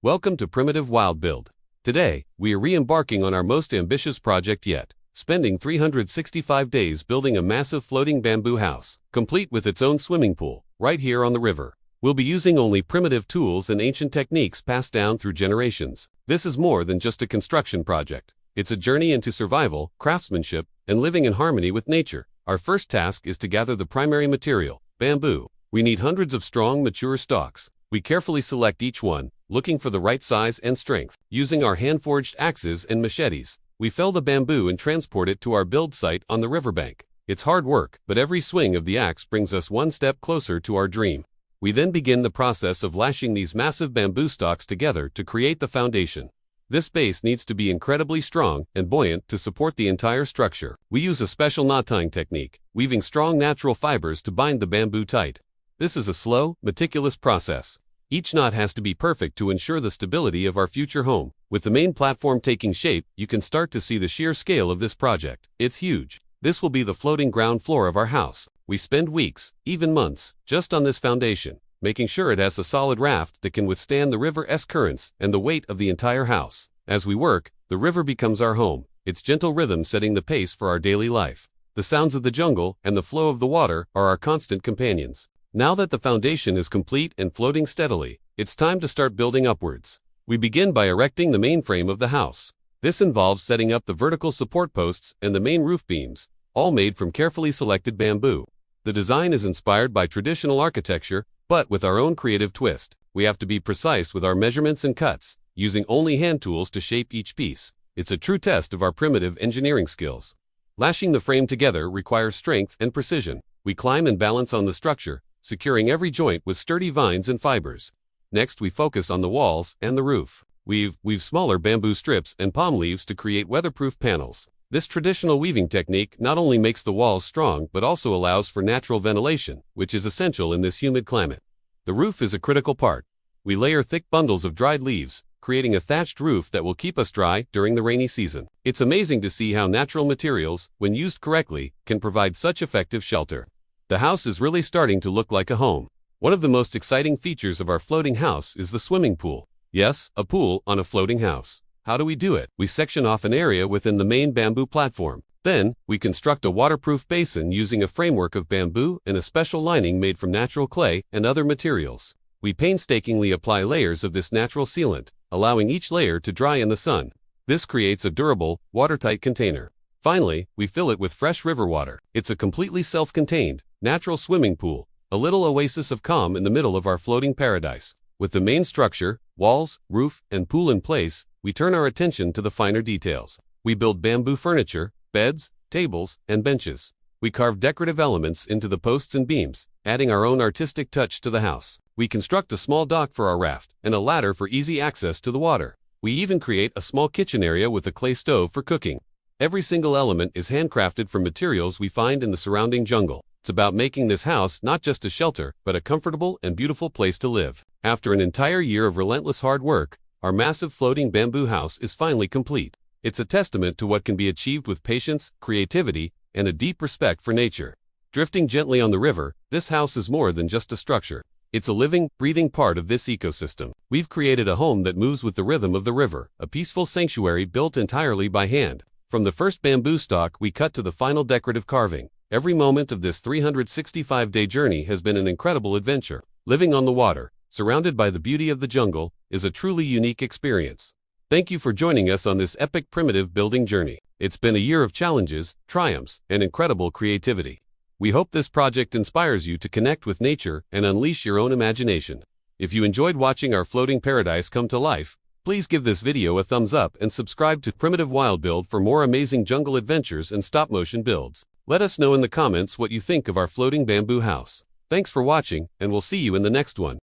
Welcome to Primitive Wild Build. Today, we are re-embarking on our most ambitious project yet, spending 365 days building a massive floating bamboo house, complete with its own swimming pool, right here on the river. We'll be using only primitive tools and ancient techniques passed down through generations. This is more than just a construction project. It's a journey into survival, craftsmanship, and living in harmony with nature. Our first task is to gather the primary material, bamboo. We need hundreds of strong, mature stalks. We carefully select each one, looking for the right size and strength. Using our hand-forged axes and machetes, we fell the bamboo and transport it to our build site on the riverbank. It's hard work, but every swing of the axe brings us one step closer to our dream. We then begin the process of lashing these massive bamboo stalks together to create the foundation. This base needs to be incredibly strong and buoyant to support the entire structure. We use a special knot tying technique, weaving strong natural fibers to bind the bamboo tight. This is a slow, meticulous process. Each knot has to be perfect to ensure the stability of our future home. With the main platform taking shape, you can start to see the sheer scale of this project. It's huge. This will be the floating ground floor of our house. We spend weeks, even months, just on this foundation, making sure it has a solid raft that can withstand the river's currents and the weight of the entire house. As we work, the river becomes our home, its gentle rhythm setting the pace for our daily life. The sounds of the jungle and the flow of the water are our constant companions. Now that the foundation is complete and floating steadily, it's time to start building upwards. We begin by erecting the main frame of the house. This involves setting up the vertical support posts and the main roof beams, all made from carefully selected bamboo. The design is inspired by traditional architecture, but with our own creative twist. We have to be precise with our measurements and cuts, using only hand tools to shape each piece. It's a true test of our primitive engineering skills. Lashing the frame together requires strength and precision. We climb and balance on the structure, securing every joint with sturdy vines and fibers. Next, we focus on the walls and the roof. We've smaller bamboo strips and palm leaves to create weatherproof panels. This traditional weaving technique not only makes the walls strong but also allows for natural ventilation, which is essential in this humid climate. The roof is a critical part. We layer thick bundles of dried leaves, creating a thatched roof that will keep us dry during the rainy season. It's amazing to see how natural materials, when used correctly, can provide such effective shelter. The house is really starting to look like a home. One of the most exciting features of our floating house is the swimming pool. Yes, a pool on a floating house. How do we do it? We section off an area within the main bamboo platform. Then, we construct a waterproof basin using a framework of bamboo and a special lining made from natural clay and other materials. We painstakingly apply layers of this natural sealant, allowing each layer to dry in the sun. This creates a durable, watertight container. Finally, we fill it with fresh river water. It's a completely self-contained, natural swimming pool, a little oasis of calm in the middle of our floating paradise. With the main structure, walls, roof, and pool in place, we turn our attention to the finer details. We build bamboo furniture, beds, tables, and benches. We carve decorative elements into the posts and beams, adding our own artistic touch to the house. We construct a small dock for our raft and a ladder for easy access to the water. We even create a small kitchen area with a clay stove for cooking. Every single element is handcrafted from materials we find in the surrounding jungle. It's about making this house not just a shelter, but a comfortable and beautiful place to live. After an entire year of relentless hard work, our massive floating bamboo house is finally complete. It's a testament to what can be achieved with patience, creativity, and a deep respect for nature. Drifting gently on the river, this house is more than just a structure. It's a living, breathing part of this ecosystem. We've created a home that moves with the rhythm of the river, a peaceful sanctuary built entirely by hand. From the first bamboo stalk we cut to the final decorative carving, every moment of this 365-day journey has been an incredible adventure. Living on the water, surrounded by the beauty of the jungle, is a truly unique experience. Thank you for joining us on this epic primitive building journey. It's been a year of challenges, triumphs, and incredible creativity. We hope this project inspires you to connect with nature and unleash your own imagination. If you enjoyed watching our floating paradise come to life, please give this video a thumbs up and subscribe to Primitive Wild Build for more amazing jungle adventures and stop-motion builds. Let us know in the comments what you think of our floating bamboo house. Thanks for watching, and we'll see you in the next one.